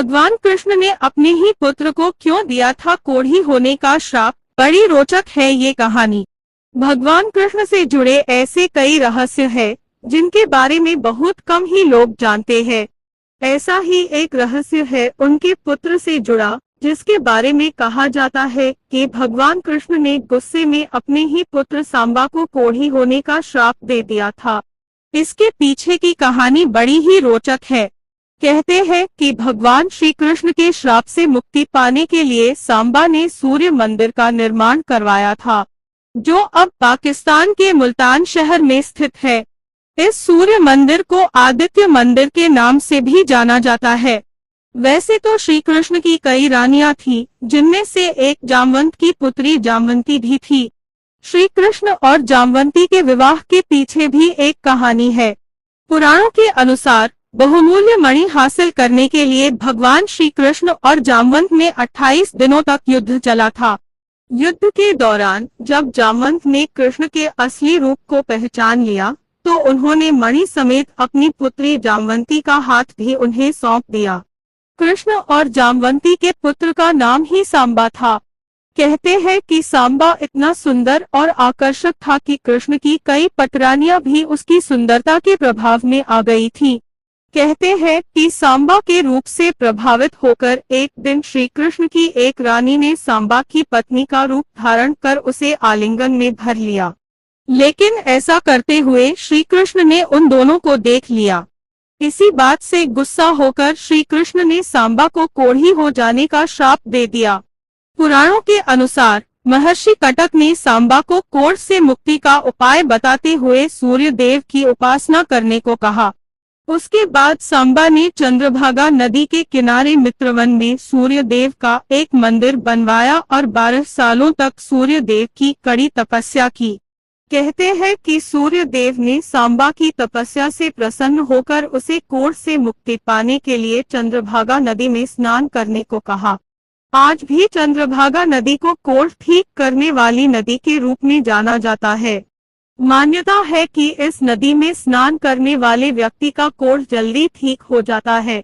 भगवान कृष्ण ने अपने ही पुत्र को क्यों दिया था कोढ़ी होने का श्राप? बड़ी रोचक है ये कहानी। भगवान कृष्ण से जुड़े ऐसे कई रहस्य हैं जिनके बारे में बहुत कम ही लोग जानते हैं। ऐसा ही एक रहस्य है उनके पुत्र से जुड़ा, जिसके बारे में कहा जाता है कि भगवान कृष्ण ने गुस्से में अपने ही पुत्र सांबा को कोढ़ी होने का श्राप दे दिया था। इसके पीछे की कहानी बड़ी ही रोचक है। कहते हैं कि भगवान श्री कृष्ण के श्राप से मुक्ति पाने के लिए सांबा ने सूर्य मंदिर का निर्माण करवाया था, जो अब पाकिस्तान के मुल्तान शहर में स्थित है। इस सूर्य मंदिर को आदित्य मंदिर के नाम से भी जाना जाता है। वैसे तो श्री कृष्ण की कई रानियां थीं, जिनमें से एक जामवंत की पुत्री जामवंती भी थी। श्री कृष्ण और जामवंती के विवाह के पीछे भी एक कहानी है। पुराणों के अनुसार बहुमूल्य मणि हासिल करने के लिए भगवान श्री कृष्ण और जामवंत में 28 दिनों तक युद्ध चला था। युद्ध के दौरान जब जामवंत ने कृष्ण के असली रूप को पहचान लिया, तो उन्होंने मणि समेत अपनी पुत्री जामवंती का हाथ भी उन्हें सौंप दिया। कृष्ण और जामवंती के पुत्र का नाम ही सांबा था। कहते हैं कि सांबा इतना सुंदर और आकर्षक था कि कृष्ण की कई पटरानियां भी उसकी सुंदरता के प्रभाव में आ गई थीं। कहते हैं कि सांबा के रूप से प्रभावित होकर एक दिन श्री कृष्ण की एक रानी ने सांबा की पत्नी का रूप धारण कर उसे आलिंगन में भर लिया, लेकिन ऐसा करते हुए श्री कृष्ण ने उन दोनों को देख लिया। इसी बात से गुस्सा होकर श्री कृष्ण ने सांबा को कोढ़ी हो जाने का श्राप दे दिया। पुराणों के अनुसार महर्षि कटक ने सांबा को कोढ़ से मुक्ति का उपाय बताते हुए सूर्य देव की उपासना करने को कहा। उसके बाद सांबा ने चंद्रभागा नदी के किनारे मित्रवन में सूर्य देव का एक मंदिर बनवाया और 12 सालों तक सूर्य देव की कड़ी तपस्या की। कहते हैं कि सूर्य देव ने सांबा की तपस्या से प्रसन्न होकर उसे कोढ़ से मुक्ति पाने के लिए चंद्रभागा नदी में स्नान करने को कहा। आज भी चंद्रभागा नदी को कोढ़ ठीक करने वाली नदी के रूप में जाना जाता है। मान्यता है कि इस नदी में स्नान करने वाले व्यक्ति का कोढ़ जल्दी ठीक हो जाता है।